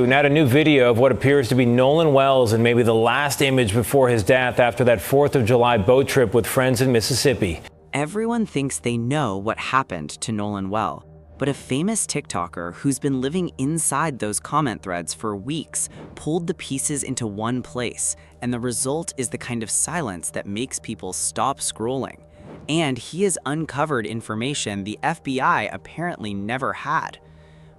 Now, a new video of what appears to be Nolan Wells and maybe the last image before his death after that 4th of July boat trip with friends in Mississippi. Everyone thinks they know what happened to Nolan Well, but a famous TikToker who's been living inside those comment threads for weeks pulled the pieces into one place, and the result is the kind of silence that makes people stop scrolling. And he has uncovered information the FBI apparently never had.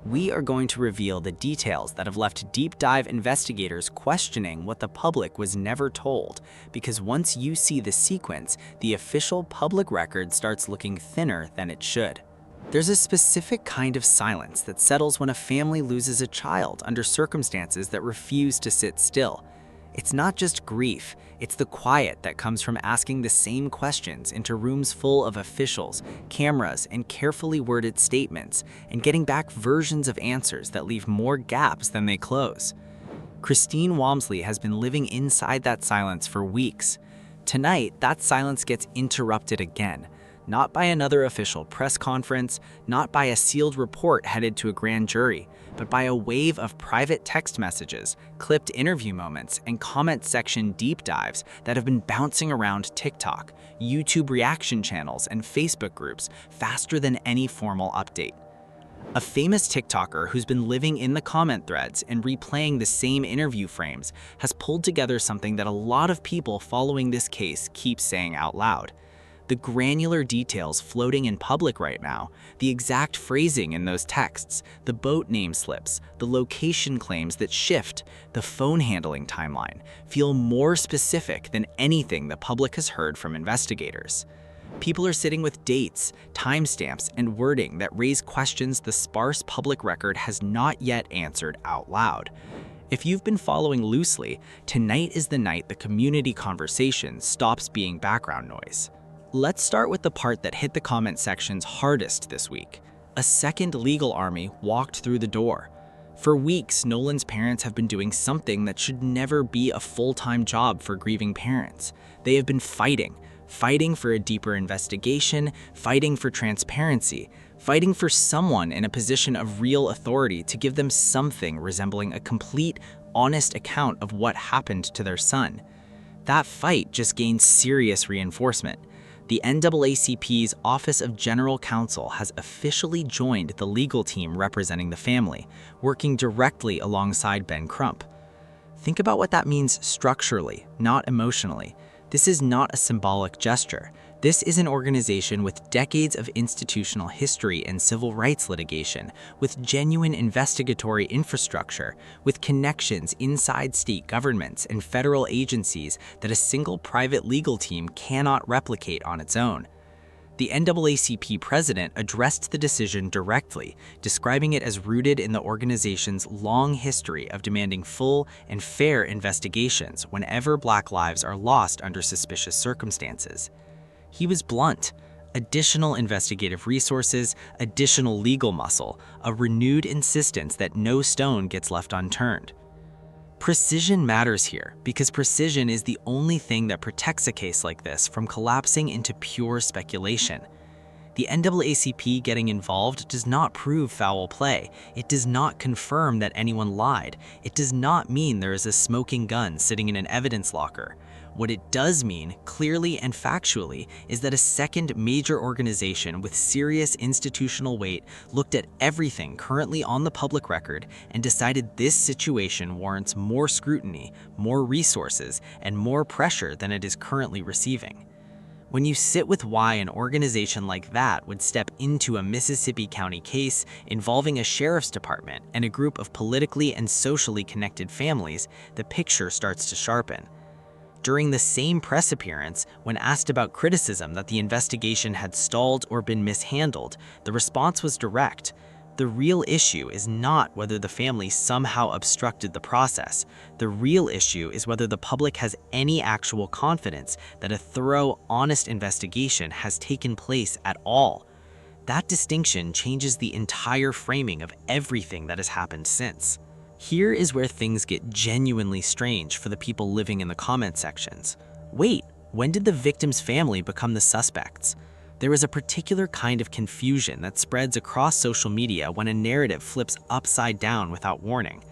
We are going to reveal the details that have left deep dive investigators questioning what the public was never told, because once you see the sequence, the official public record starts looking thinner than it should. There's a specific kind of silence that settles when a family loses a child under circumstances that refuse to sit still. It's not just grief, it's the quiet that comes from asking the same questions into rooms full of officials, cameras, and carefully worded statements, and getting back versions of answers that leave more gaps than they close. Christine Walmsley has been living inside that silence for weeks. Tonight, that silence gets interrupted again. Not by another official press conference, not by a sealed report headed to a grand jury, but by a wave of private text messages, clipped interview moments, and comment section deep dives that have been bouncing around TikTok, YouTube reaction channels, and Facebook groups faster than any formal update. A famous TikToker who's been living in the comment threads and replaying the same interview frames has pulled together something that a lot of people following this case keep saying out loud. The granular details floating in public right now, the exact phrasing in those texts, the boat name slips, the location claims that shift, the phone handling timeline, feel more specific than anything the public has heard from investigators. People are sitting with dates, timestamps, and wording that raise questions the sparse public record has not yet answered out loud. If you've been following loosely, tonight is the night the community conversation stops being background noise. Let's start with the part that hit the comment sections hardest this week. A second legal army walked through the door. For weeks, Nolan's parents have been doing something that should never be a full-time job for grieving parents. They have been fighting for a deeper investigation, fighting for transparency, fighting for someone in a position of real authority to give them something resembling a complete, honest account of what happened to their son. That fight just gained serious reinforcement. The NAACP's Office of General Counsel has officially joined the legal team representing the family, working directly alongside Ben Crump. Think about what that means structurally, not emotionally. This is not a symbolic gesture. This is an organization with decades of institutional history and civil rights litigation, with genuine investigatory infrastructure, with connections inside state governments and federal agencies that a single private legal team cannot replicate on its own. The NAACP president addressed the decision directly, describing it as rooted in the organization's long history of demanding full and fair investigations whenever Black lives are lost under suspicious circumstances. He was blunt. Additional investigative resources, additional legal muscle, a renewed insistence that no stone gets left unturned. Precision matters here because precision is the only thing that protects a case like this from collapsing into pure speculation. The NAACP getting involved does not prove foul play. It does not confirm that anyone lied. It does not mean there is a smoking gun sitting in an evidence locker. What it does mean, clearly and factually, is that a second major organization with serious institutional weight looked at everything currently on the public record and decided this situation warrants more scrutiny, more resources, and more pressure than it is currently receiving. When you sit with why an organization like that would step into a Mississippi County case involving a sheriff's department and a group of politically and socially connected families, the picture starts to sharpen. During the same press appearance, when asked about criticism that the investigation had stalled or been mishandled, the response was direct. The real issue is not whether the family somehow obstructed the process. The real issue is whether the public has any actual confidence that a thorough, honest investigation has taken place at all. That distinction changes the entire framing of everything that has happened since. Here is where things get genuinely strange for the people living in the comment sections. Wait, when did the victim's family become the suspects? There is a particular kind of confusion that spreads across social media when a narrative flips upside down without warning.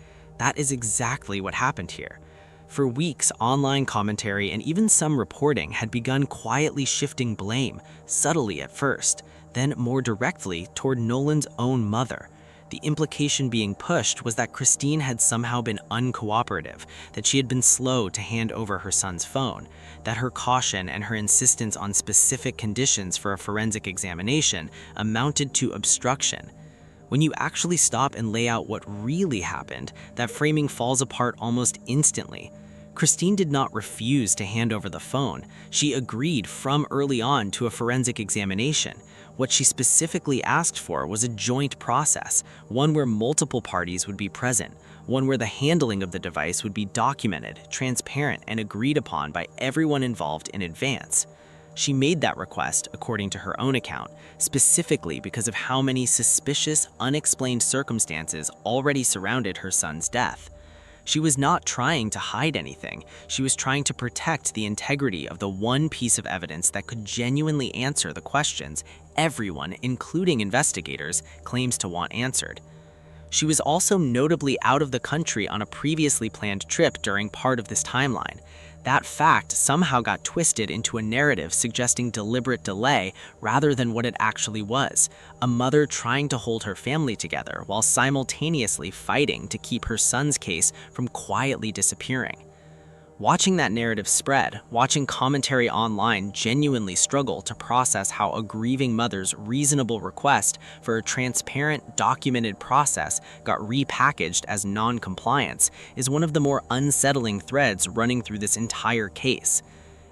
That is exactly what happened here. For weeks, online commentary and even some reporting had begun quietly shifting blame, subtly at first, then more directly toward Nolan's own mother. The implication being pushed was that Christine had somehow been uncooperative, that she had been slow to hand over her son's phone, that her caution and her insistence on specific conditions for a forensic examination amounted to obstruction. When you actually stop and lay out what really happened, that framing falls apart almost instantly. Christine did not refuse to hand over the phone. She agreed from early on to a forensic examination. What she specifically asked for was a joint process, one where multiple parties would be present, one where the handling of the device would be documented, transparent, and agreed upon by everyone involved in advance. She made that request, according to her own account, specifically because of how many suspicious, unexplained circumstances already surrounded her son's death. She was not trying to hide anything. She was trying to protect the integrity of the one piece of evidence that could genuinely answer the questions everyone, including investigators, claims to want answered. She was also notably out of the country on a previously planned trip during part of this timeline. That fact somehow got twisted into a narrative suggesting deliberate delay rather than what it actually was, a mother trying to hold her family together while simultaneously fighting to keep her son's case from quietly disappearing. Watching that narrative spread, watching commentary online genuinely struggle to process how a grieving mother's reasonable request for a transparent, documented process got repackaged as non-compliance is one of the more unsettling threads running through this entire case.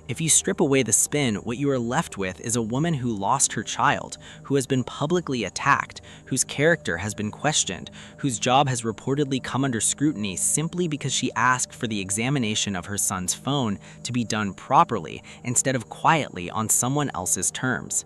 If you strip away the spin, what you are left with is a woman who lost her child, who has been publicly attacked, whose character has been questioned, whose job has reportedly come under scrutiny simply because she asked for the examination of her son's phone to be done properly instead of quietly on someone else's terms.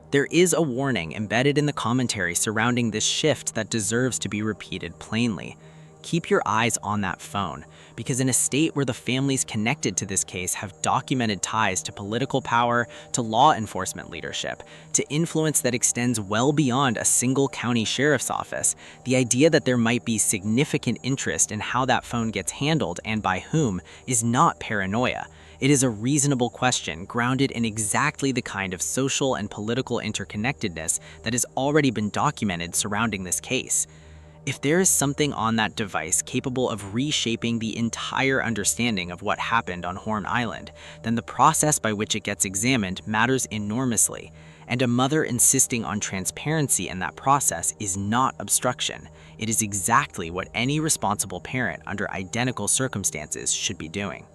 There is a warning embedded in the commentary surrounding this shift that deserves to be repeated plainly. Keep your eyes on that phone, because in a state where the families connected to this case have documented ties to political power, to law enforcement leadership, to influence that extends well beyond a single county sheriff's office, the idea that there might be significant interest in how that phone gets handled and by whom is not paranoia. It is a reasonable question grounded in exactly the kind of social and political interconnectedness that has already been documented surrounding this case. If there is something on that device capable of reshaping the entire understanding of what happened on Horn Island, then the process by which it gets examined matters enormously, and a mother insisting on transparency in that process is not obstruction. It is exactly what any responsible parent under identical circumstances should be doing.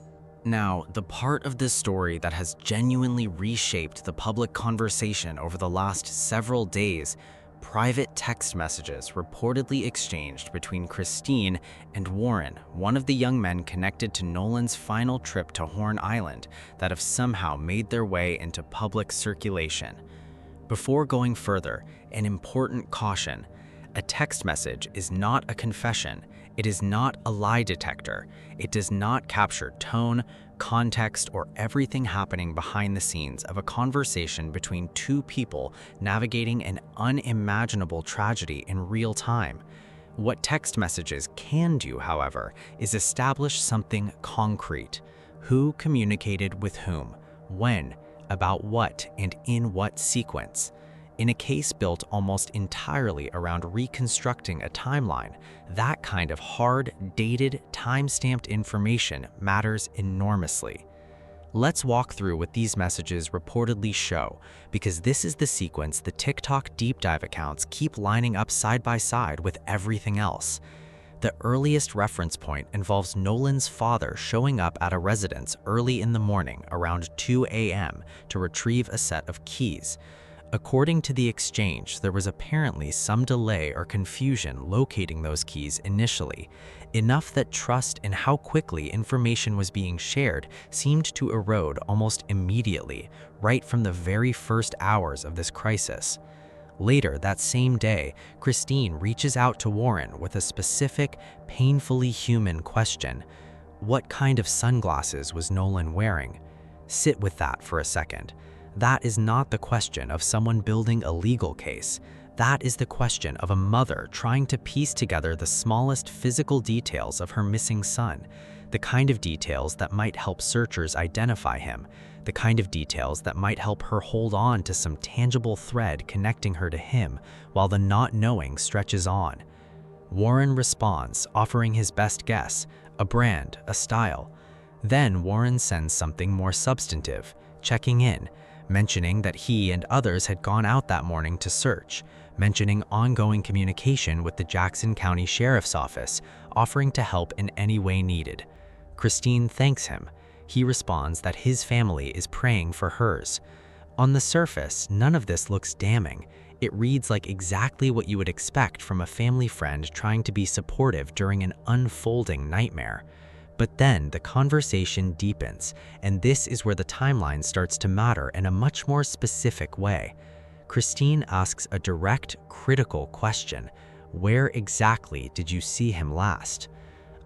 Now, the part of this story that has genuinely reshaped the public conversation over the last several days: private text messages reportedly exchanged between Christine and Warren, one of the young men connected to Nolan's final trip to Horn Island, that have somehow made their way into public circulation. Before going further, an important caution: a text message is not a confession. It is not a lie detector. It does not capture tone, context, or everything happening behind the scenes of a conversation between two people navigating an unimaginable tragedy in real time. What text messages can do, however, is establish something concrete: who communicated with whom, when, about what, and in what sequence. In a case built almost entirely around reconstructing a timeline, that kind of hard, dated, time-stamped information matters enormously. Let's walk through what these messages reportedly show, because this is the sequence the TikTok deep dive accounts keep lining up side by side with everything else. The earliest reference point involves Nolan's father showing up at a residence early in the morning around 2 a.m. to retrieve a set of keys. According to the exchange, there was apparently some delay or confusion locating those keys initially, enough that trust in how quickly information was being shared seemed to erode almost immediately, right from the very first hours of this crisis. Later that same day, Christine reaches out to Warren with a specific, painfully human question: what kind of sunglasses was Nolan wearing? Sit with that for a second. That is not the question of someone building a legal case. That is the question of a mother trying to piece together the smallest physical details of her missing son, the kind of details that might help searchers identify him, the kind of details that might help her hold on to some tangible thread connecting her to him while the not knowing stretches on. Warren responds, offering his best guess, a brand, a style. Then Warren sends something more substantive, checking in, mentioning that he and others had gone out that morning to search, mentioning ongoing communication with the Jackson County Sheriff's Office, offering to help in any way needed. Christine thanks him. He responds that his family is praying for hers. On the surface, none of this looks damning. It reads like exactly what you would expect from a family friend trying to be supportive during an unfolding nightmare. But then the conversation deepens, and this is where the timeline starts to matter in a much more specific way. Christine asks a direct, critical question. Where exactly did you see him last?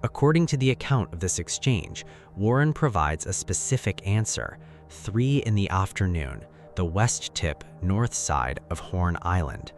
According to the account of this exchange, Warren provides a specific answer: 3 in the afternoon, the west tip, north side of Horn Island.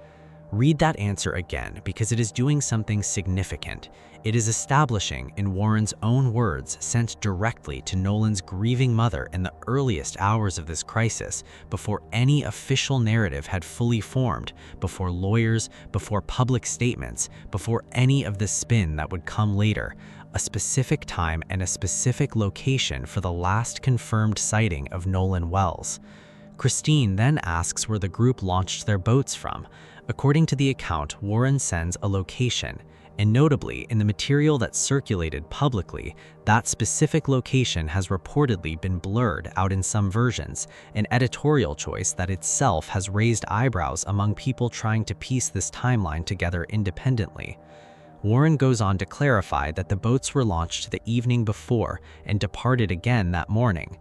Read that answer again because it is doing something significant. It is establishing, in Warren's own words, sent directly to Nolan's grieving mother in the earliest hours of this crisis, before any official narrative had fully formed, before lawyers, before public statements, before any of the spin that would come later, a specific time and a specific location for the last confirmed sighting of Nolan Wells. Christine then asks where the group launched their boats from. According to the account, Warren sends a location, and notably, in the material that circulated publicly, that specific location has reportedly been blurred out in some versions, an editorial choice that itself has raised eyebrows among people trying to piece this timeline together independently. Warren goes on to clarify that the boats were launched the evening before and departed again that morning.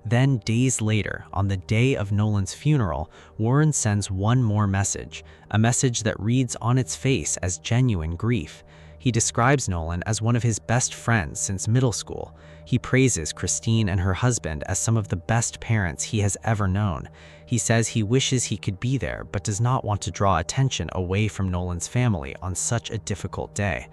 Then, days later, on the day of Nolan's funeral, Warren sends one more message, a message that reads on its face as genuine grief. He describes Nolan as one of his best friends since middle school. He praises Christine and her husband as some of the best parents he has ever known. He says he wishes he could be there, but does not want to draw attention away from Nolan's family on such a difficult day.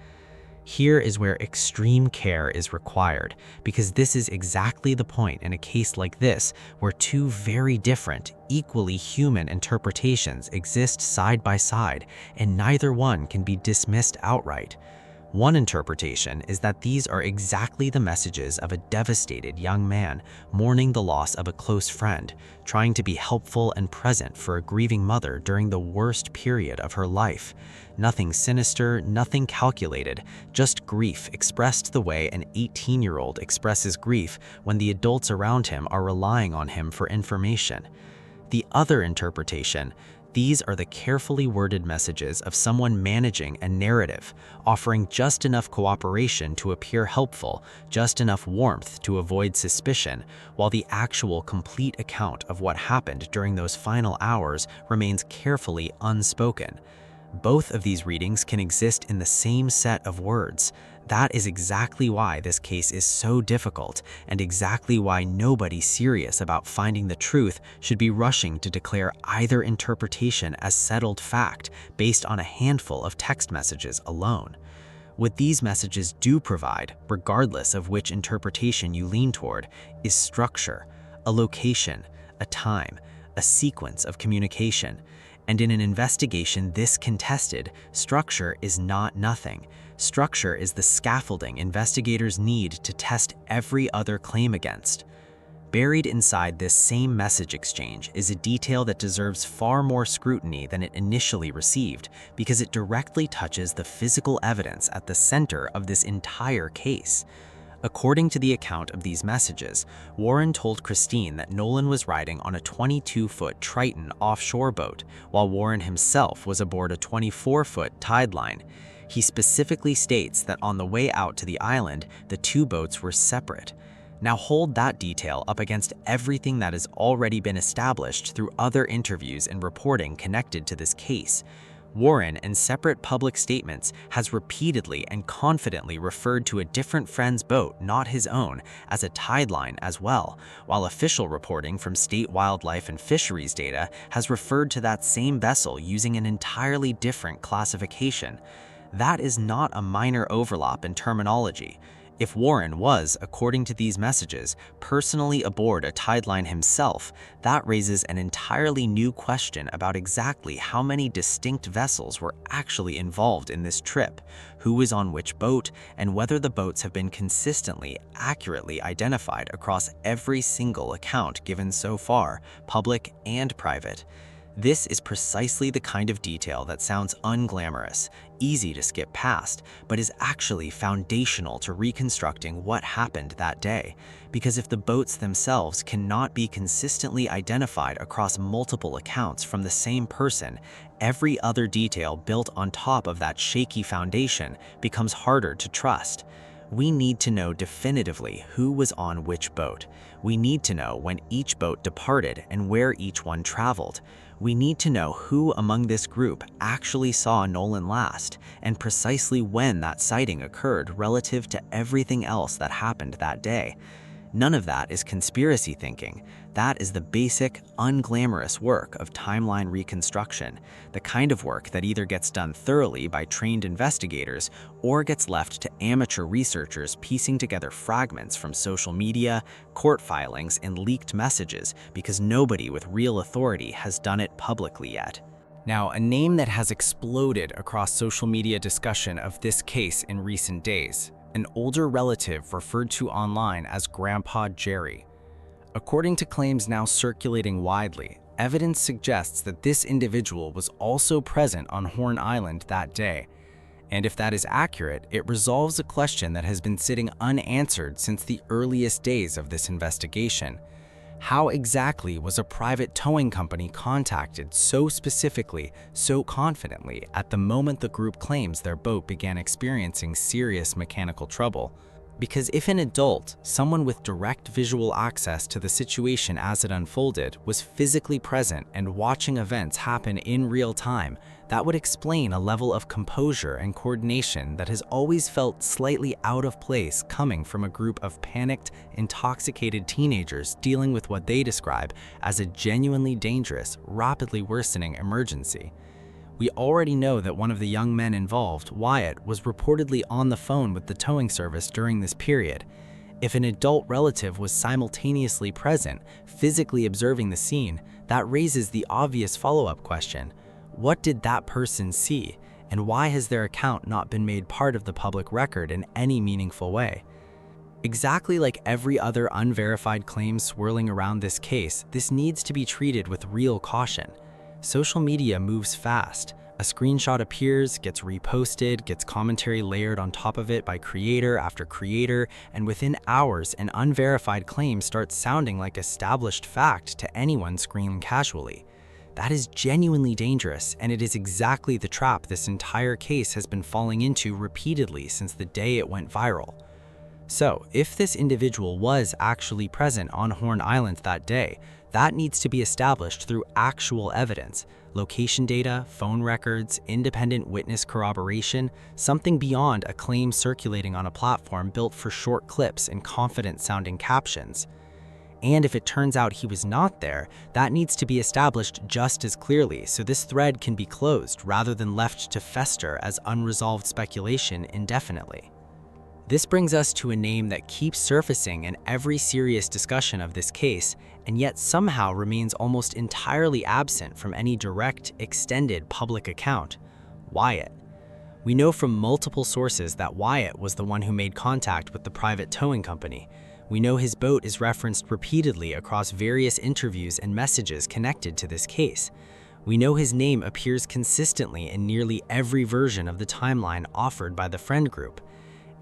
Here is where extreme care is required, because this is exactly the point in a case like this where two very different, equally human interpretations exist side by side, and neither one can be dismissed outright. One interpretation is that these are exactly the messages of a devastated young man mourning the loss of a close friend, trying to be helpful and present for a grieving mother during the worst period of her life. Nothing sinister, nothing calculated, just grief expressed the way an 18-year-old expresses grief when the adults around him are relying on him for information. The other interpretation: these are the carefully worded messages of someone managing a narrative, offering just enough cooperation to appear helpful, just enough warmth to avoid suspicion, while the actual complete account of what happened during those final hours remains carefully unspoken. Both of these readings can exist in the same set of words. That is exactly why this case is so difficult, and exactly why nobody serious about finding the truth should be rushing to declare either interpretation as settled fact based on a handful of text messages alone. What these messages do provide, regardless of which interpretation you lean toward, is structure, a location, a time, a sequence of communication. And in an investigation this contested, structure is not nothing. Structure is the scaffolding investigators need to test every other claim against. Buried inside this same message exchange is a detail that deserves far more scrutiny than it initially received, because it directly touches the physical evidence at the center of this entire case. According to the account of these messages, Warren told Christine that Nolan was riding on a 22-foot Triton offshore boat, while Warren himself was aboard a 24-foot tide line. He specifically states that on the way out to the island, the two boats were separate. Now hold that detail up against everything that has already been established through other interviews and reporting connected to this case. Warren, in separate public statements, has repeatedly and confidently referred to a different friend's boat, not his own, as a tide line as well, while official reporting from state wildlife and fisheries data has referred to that same vessel using an entirely different classification. That is not a minor overlap in terminology. If Warren was, according to these messages, personally aboard a tide line himself, that raises an entirely new question about exactly how many distinct vessels were actually involved in this trip, who was on which boat, and whether the boats have been consistently, accurately identified across every single account given so far, public and private. This is precisely the kind of detail that sounds unglamorous, easy to skip past, but is actually foundational to reconstructing what happened that day. Because if the boats themselves cannot be consistently identified across multiple accounts from the same person, every other detail built on top of that shaky foundation becomes harder to trust. We need to know definitively who was on which boat. We need to know when each boat departed and where each one traveled. We need to know who among this group actually saw Nolan last, and precisely when that sighting occurred relative to everything else that happened that day. None of that is conspiracy thinking. That is the basic, unglamorous work of timeline reconstruction, the kind of work that either gets done thoroughly by trained investigators or gets left to amateur researchers piecing together fragments from social media, court filings, and leaked messages because nobody with real authority has done it publicly yet. Now, a name that has exploded across social media discussion of this case in recent days. An older relative referred to online as Grandpa Jerry. According to claims now circulating widely, evidence suggests that this individual was also present on Horn Island that day. And if that is accurate, it resolves a question that has been sitting unanswered since the earliest days of this investigation. How exactly was a private towing company contacted so specifically, so confidently, at the moment the group claims their boat began experiencing serious mechanical trouble? Because if an adult, someone with direct visual access to the situation as it unfolded, was physically present and watching events happen in real time, that would explain a level of composure and coordination that has always felt slightly out of place coming from a group of panicked, intoxicated teenagers dealing with what they describe as a genuinely dangerous, rapidly worsening emergency. We already know that one of the young men involved, Wyatt, was reportedly on the phone with the towing service during this period. If an adult relative was simultaneously present, physically observing the scene, that raises the obvious follow-up question. What did that person see, and why has their account not been made part of the public record in any meaningful way? Exactly like every other unverified claim swirling around this case, this needs to be treated with real caution. Social media moves fast. A screenshot appears, gets reposted, gets commentary layered on top of it by creator after creator, and within hours, an unverified claim starts sounding like established fact to anyone screening casually. That is genuinely dangerous, and it is exactly the trap this entire case has been falling into repeatedly since the day it went viral. So, if this individual was actually present on Horn Island that day, that needs to be established through actual evidence, location data, phone records, independent witness corroboration, something beyond a claim circulating on a platform built for short clips and confident-sounding captions. And if it turns out he was not there, that needs to be established just as clearly so this thread can be closed rather than left to fester as unresolved speculation indefinitely. This brings us to a name that keeps surfacing in every serious discussion of this case, and yet somehow remains almost entirely absent from any direct, extended public account: Wyatt. We know from multiple sources that Wyatt was the one who made contact with the private towing company. We know his boat is referenced repeatedly across various interviews and messages connected to this case. We know his name appears consistently in nearly every version of the timeline offered by the friend group.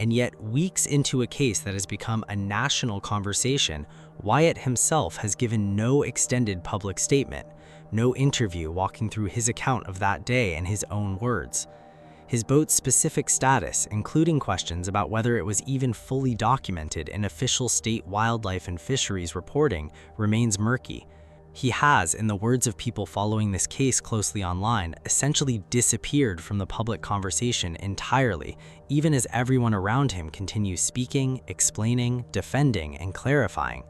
And yet, weeks into a case that has become a national conversation, Wyatt himself has given no extended public statement, no interview walking through his account of that day in his own words. His boat's specific status, including questions about whether it was even fully documented in official state wildlife and fisheries reporting, remains murky. He has, in the words of people following this case closely online, essentially disappeared from the public conversation entirely, even as everyone around him continues speaking, explaining, defending, and clarifying.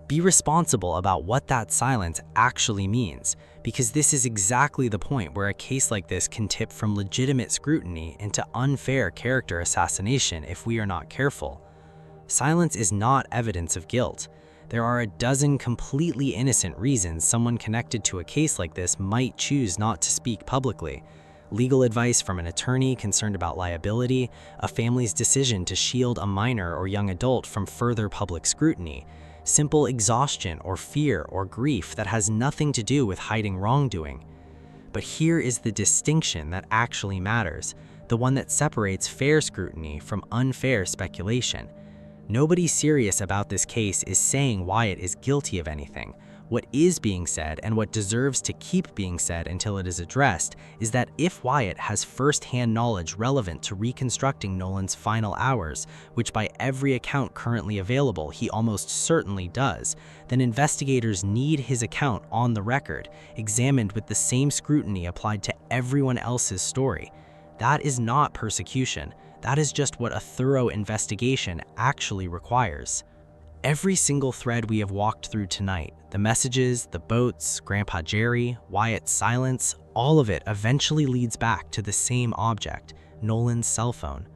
Be responsible about what that silence actually means, because this is exactly the point where a case like this can tip from legitimate scrutiny into unfair character assassination if we are not careful. Silence is not evidence of guilt. There are a dozen completely innocent reasons someone connected to a case like this might choose not to speak publicly. Legal advice from an attorney concerned about liability, a family's decision to shield a minor or young adult from further public scrutiny, simple exhaustion or fear or grief that has nothing to do with hiding wrongdoing. But here is the distinction that actually matters, the one that separates fair scrutiny from unfair speculation. Nobody serious about this case is saying Wyatt is guilty of anything. What is being said, and what deserves to keep being said until it is addressed, is that if Wyatt has first-hand knowledge relevant to reconstructing Nolan's final hours, which by every account currently available he almost certainly does, then investigators need his account on the record, examined with the same scrutiny applied to everyone else's story. That is not persecution. That is just what a thorough investigation actually requires. Every single thread we have walked through tonight, the messages, the boats, Grandpa Jerry, Wyatt's silence, all of it eventually leads back to the same object, Nolan's cell phone.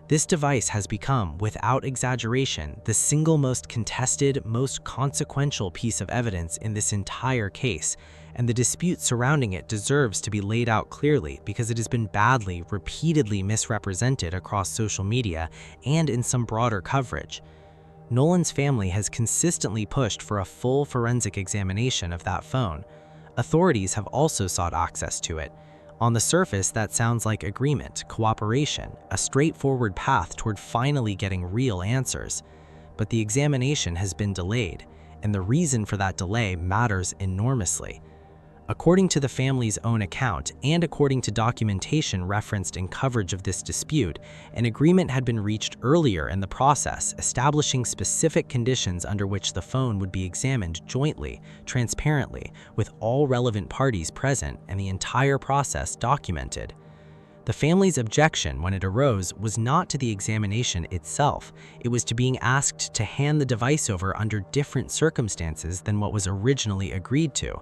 This device has become, without exaggeration, the single most contested, most consequential piece of evidence in this entire case, and the dispute surrounding it deserves to be laid out clearly because it has been badly, repeatedly misrepresented across social media and in some broader coverage. Nolan's family has consistently pushed for a full forensic examination of that phone. Authorities have also sought access to it. On the surface, that sounds like agreement, cooperation, a straightforward path toward finally getting real answers. But the examination has been delayed, and the reason for that delay matters enormously. According to the family's own account, and according to documentation referenced in coverage of this dispute, an agreement had been reached earlier in the process, establishing specific conditions under which the phone would be examined jointly, transparently, with all relevant parties present and the entire process documented. The family's objection, when it arose, was not to the examination itself. It was to being asked to hand the device over under different circumstances than what was originally agreed to.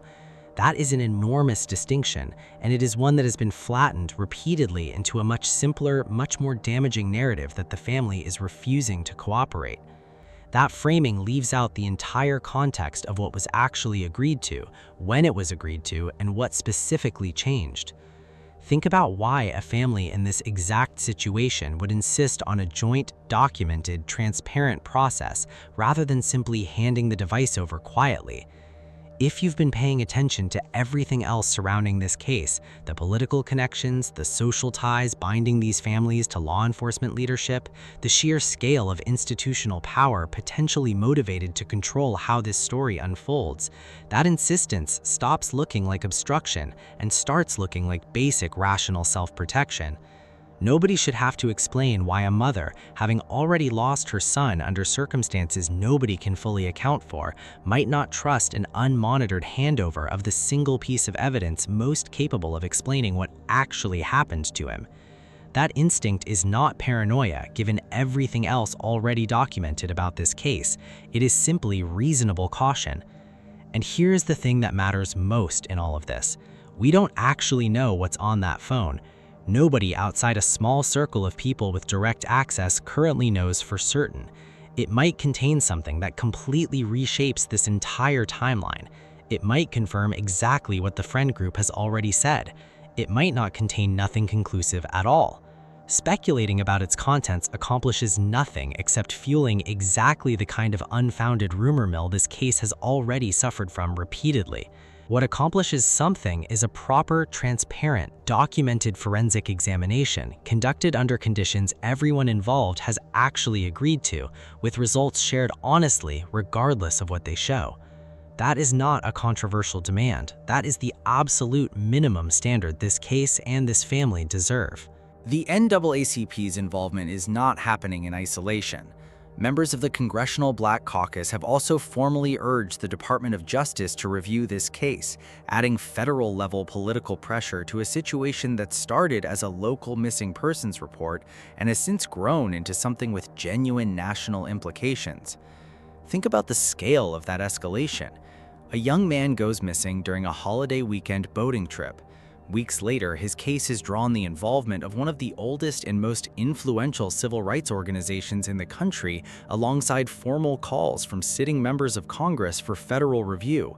That is an enormous distinction, and it is one that has been flattened repeatedly into a much simpler, much more damaging narrative that the family is refusing to cooperate. That framing leaves out the entire context of what was actually agreed to, when it was agreed to, and what specifically changed. Think about why a family in this exact situation would insist on a joint, documented, transparent process rather than simply handing the device over quietly. If you've been paying attention to everything else surrounding this case, the political connections, the social ties binding these families to law enforcement leadership, the sheer scale of institutional power potentially motivated to control how this story unfolds, that insistence stops looking like obstruction and starts looking like basic rational self-protection. Nobody should have to explain why a mother, having already lost her son under circumstances nobody can fully account for, might not trust an unmonitored handover of the single piece of evidence most capable of explaining what actually happened to him. That instinct is not paranoia, given everything else already documented about this case. It is simply reasonable caution. And here's the thing that matters most in all of this. We don't actually know what's on that phone. Nobody outside a small circle of people with direct access currently knows for certain. It might contain something that completely reshapes this entire timeline. It might confirm exactly what the friend group has already said. It might not contain nothing conclusive at all. Speculating about its contents accomplishes nothing except fueling exactly the kind of unfounded rumor mill this case has already suffered from repeatedly. What accomplishes something is a proper, transparent, documented forensic examination conducted under conditions everyone involved has actually agreed to, with results shared honestly regardless of what they show. That is not a controversial demand. That is the absolute minimum standard this case and this family deserve. The NAACP's involvement is not happening in isolation. Members of the Congressional Black Caucus have also formally urged the Department of Justice to review this case, adding federal-level political pressure to a situation that started as a local missing persons report and has since grown into something with genuine national implications. Think about the scale of that escalation. A young man goes missing during a holiday weekend boating trip. Weeks later, his case has drawn the involvement of one of the oldest and most influential civil rights organizations in the country, alongside formal calls from sitting members of Congress for federal review.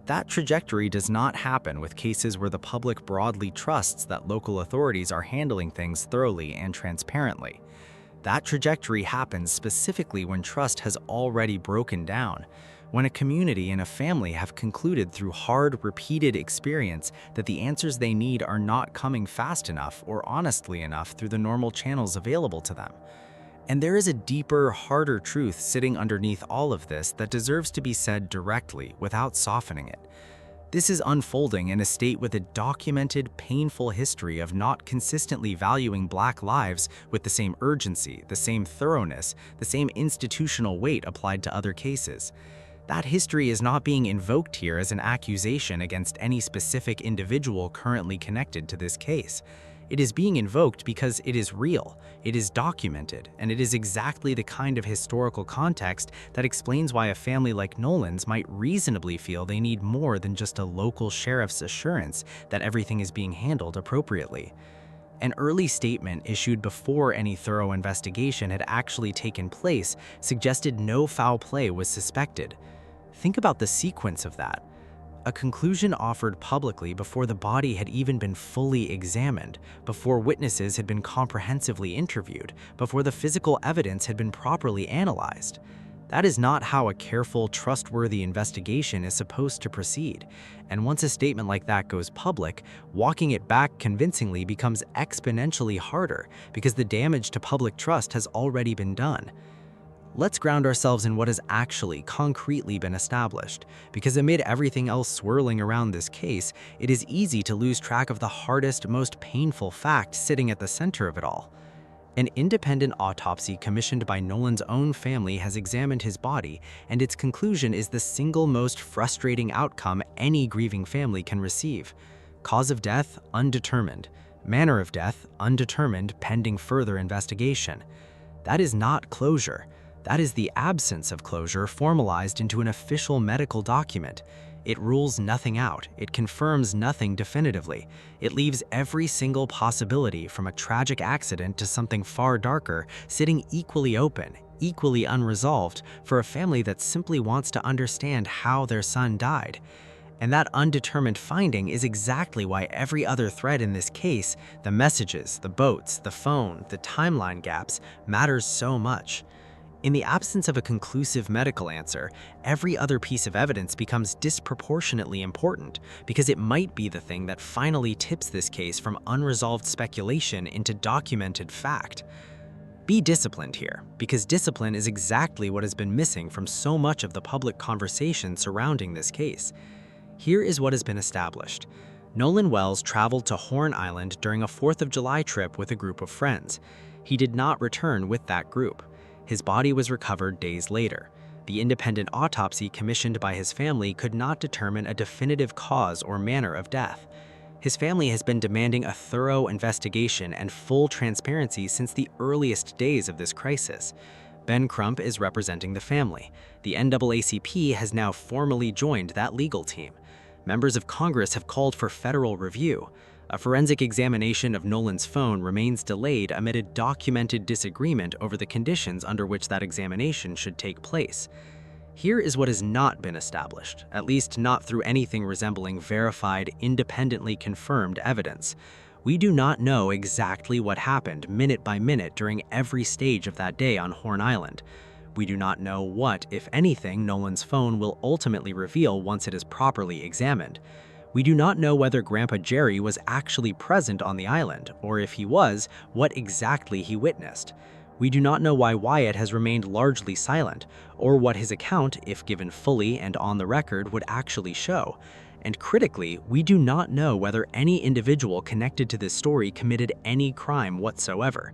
That trajectory does not happen with cases where the public broadly trusts that local authorities are handling things thoroughly and transparently. That trajectory happens specifically when trust has already broken down. When a community and a family have concluded through hard, repeated experience that the answers they need are not coming fast enough or honestly enough through the normal channels available to them. And there is a deeper, harder truth sitting underneath all of this that deserves to be said directly without softening it. This is unfolding in a state with a documented, painful history of not consistently valuing Black lives with the same urgency, the same thoroughness, the same institutional weight applied to other cases. That history is not being invoked here as an accusation against any specific individual currently connected to this case. It is being invoked because it is real, it is documented, and it is exactly the kind of historical context that explains why a family like Nolan's might reasonably feel they need more than just a local sheriff's assurance that everything is being handled appropriately. An early statement issued before any thorough investigation had actually taken place suggested no foul play was suspected. Think about the sequence of that. A conclusion offered publicly before the body had even been fully examined, before witnesses had been comprehensively interviewed, before the physical evidence had been properly analyzed. That is not how a careful, trustworthy investigation is supposed to proceed. And once a statement like that goes public, walking it back convincingly becomes exponentially harder because the damage to public trust has already been done. Let's ground ourselves in what has actually concretely been established, because amid everything else swirling around this case, it is easy to lose track of the hardest, most painful fact sitting at the center of it all. An independent autopsy commissioned by Nolan's own family has examined his body, and its conclusion is the single most frustrating outcome any grieving family can receive. Cause of death, undetermined. Manner of death, undetermined, pending further investigation. That is not closure. That is the absence of closure formalized into an official medical document. It rules nothing out. It confirms nothing definitively. It leaves every single possibility, from a tragic accident to something far darker, sitting equally open, equally unresolved, for a family that simply wants to understand how their son died. And that undetermined finding is exactly why every other thread in this case, the messages, the boats, the phone, the timeline gaps, matters so much. In the absence of a conclusive medical answer, every other piece of evidence becomes disproportionately important because it might be the thing that finally tips this case from unresolved speculation into documented fact. Be disciplined here, because discipline is exactly what has been missing from so much of the public conversation surrounding this case. Here is what has been established. Nolan Wells traveled to Horn Island during a 4th of July trip with a group of friends. He did not return with that group. His body was recovered days later. The independent autopsy commissioned by his family could not determine a definitive cause or manner of death. His family has been demanding a thorough investigation and full transparency since the earliest days of this crisis. Ben Crump is representing the family. The NAACP has now formally joined that legal team. Members of Congress have called for federal review. A forensic examination of Nolan's phone remains delayed amid a documented disagreement over the conditions under which that examination should take place. Here is what has not been established, at least not through anything resembling verified, independently confirmed evidence. We do not know exactly what happened minute by minute during every stage of that day on Horn Island. We do not know what, if anything, Nolan's phone will ultimately reveal once it is properly examined. We do not know whether Grandpa Jerry was actually present on the island, or if he was, what exactly he witnessed. We do not know why Wyatt has remained largely silent, or what his account, if given fully and on the record, would actually show. And critically, we do not know whether any individual connected to this story committed any crime whatsoever.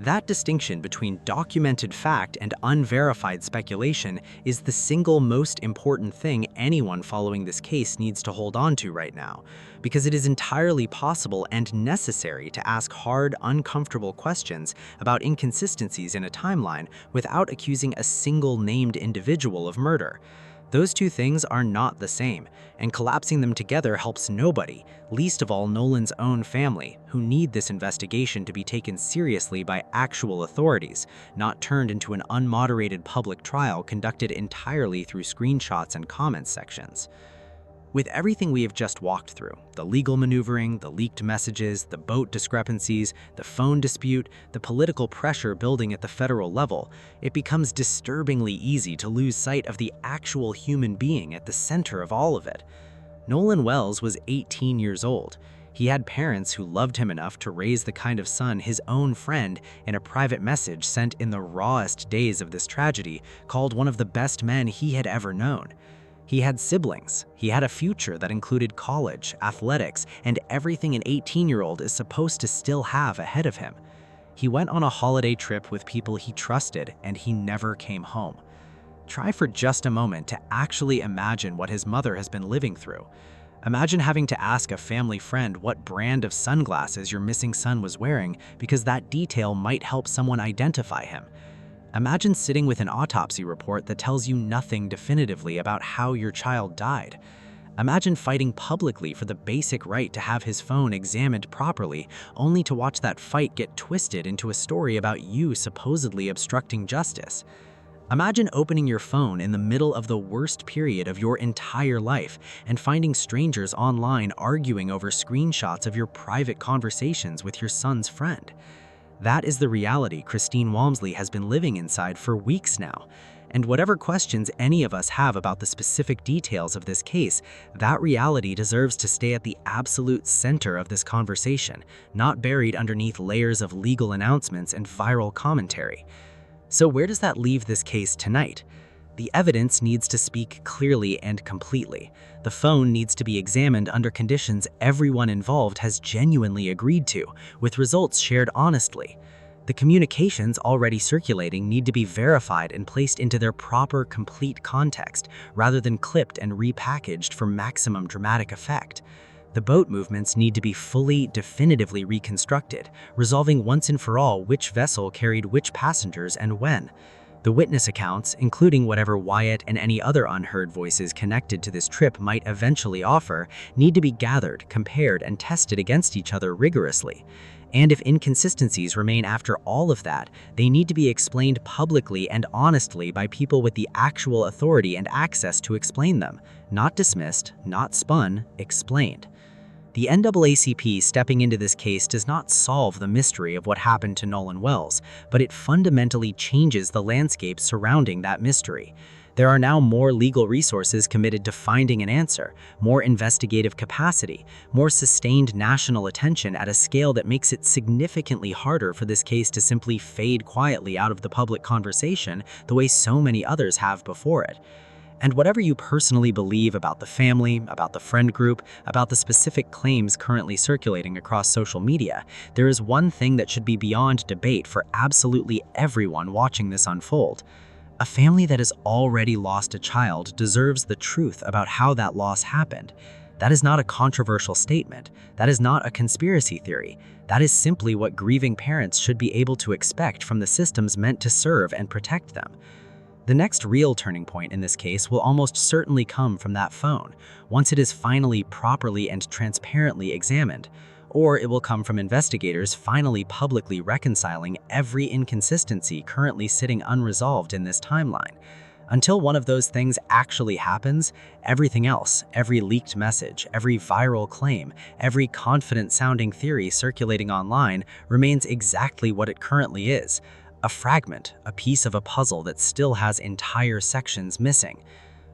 That distinction between documented fact and unverified speculation is the single most important thing anyone following this case needs to hold on to right now, because it is entirely possible and necessary to ask hard, uncomfortable questions about inconsistencies in a timeline without accusing a single named individual of murder. Those two things are not the same, and collapsing them together helps nobody, least of all Nolan's own family, who need this investigation to be taken seriously by actual authorities, not turned into an unmoderated public trial conducted entirely through screenshots and comments sections. With everything we have just walked through, the legal maneuvering, the leaked messages, the boat discrepancies, the phone dispute, the political pressure building at the federal level, it becomes disturbingly easy to lose sight of the actual human being at the center of all of it. Nolan Wells was 18 years old. He had parents who loved him enough to raise the kind of son his own friend, in a private message sent in the rawest days of this tragedy, called one of the best men he had ever known. He had siblings. He had a future that included college, athletics, and everything an 18-year-old is supposed to still have ahead of him. He went on a holiday trip with people he trusted, and he never came home. Try for just a moment to actually imagine what his mother has been living through. Imagine having to ask a family friend what brand of sunglasses your missing son was wearing because that detail might help someone identify him. Imagine sitting with an autopsy report that tells you nothing definitively about how your child died. Imagine fighting publicly for the basic right to have his phone examined properly, only to watch that fight get twisted into a story about you supposedly obstructing justice. Imagine opening your phone in the middle of the worst period of your entire life and finding strangers online arguing over screenshots of your private conversations with your son's friend. That is the reality Christine Walmsley has been living inside for weeks now. And whatever questions any of us have about the specific details of this case, that reality deserves to stay at the absolute center of this conversation, not buried underneath layers of legal announcements and viral commentary. So where does that leave this case tonight? The evidence needs to speak clearly and completely. The phone needs to be examined under conditions everyone involved has genuinely agreed to, with results shared honestly. The communications already circulating need to be verified and placed into their proper, complete context, rather than clipped and repackaged for maximum dramatic effect. The boat movements need to be fully, definitively reconstructed, resolving once and for all which vessel carried which passengers and when. The witness accounts, including whatever Wyatt and any other unheard voices connected to this trip might eventually offer, need to be gathered, compared, and tested against each other rigorously. And if inconsistencies remain after all of that, they need to be explained publicly and honestly by people with the actual authority and access to explain them. Not dismissed, not spun, explained. The NAACP stepping into this case does not solve the mystery of what happened to Nolan Wells, but it fundamentally changes the landscape surrounding that mystery. There are now more legal resources committed to finding an answer, more investigative capacity, more sustained national attention at a scale that makes it significantly harder for this case to simply fade quietly out of the public conversation the way so many others have before it. And whatever you personally believe about the family, about the friend group, about the specific claims currently circulating across social media, there is one thing that should be beyond debate for absolutely everyone watching this unfold. A family that has already lost a child deserves the truth about how that loss happened. That is not a controversial statement. That is not a conspiracy theory. That is simply what grieving parents should be able to expect from the systems meant to serve and protect them. The next real turning point in this case will almost certainly come from that phone, once it is finally properly and transparently examined, or it will come from investigators finally publicly reconciling every inconsistency currently sitting unresolved in this timeline. Until one of those things actually happens, everything else, every leaked message, every viral claim, every confident-sounding theory circulating online remains exactly what it currently is. A fragment, a piece of a puzzle that still has entire sections missing.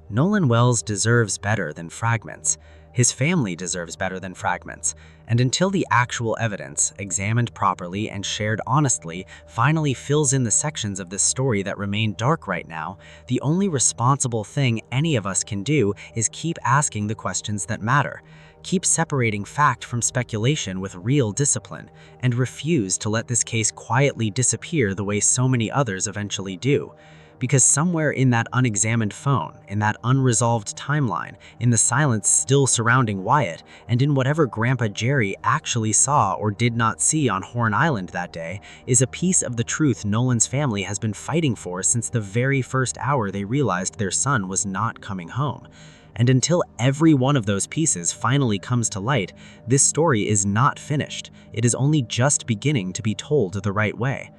Nolan Wells deserves better than fragments. His family deserves better than fragments. And until the actual evidence, examined properly and shared honestly, finally fills in the sections of this story that remain dark right now, the only responsible thing any of us can do is keep asking the questions that matter. keep separating fact from speculation with real discipline, and refuse to let this case quietly disappear the way so many others eventually do. Because somewhere in that unexamined phone, in that unresolved timeline, in the silence still surrounding Wyatt, and in whatever Grandpa Jerry actually saw or did not see on Horn Island that day, is a piece of the truth Nolan's family has been fighting for since the very first hour they realized their son was not coming home. And until every one of those pieces finally comes to light, this story is not finished. It is only just beginning to be told the right way.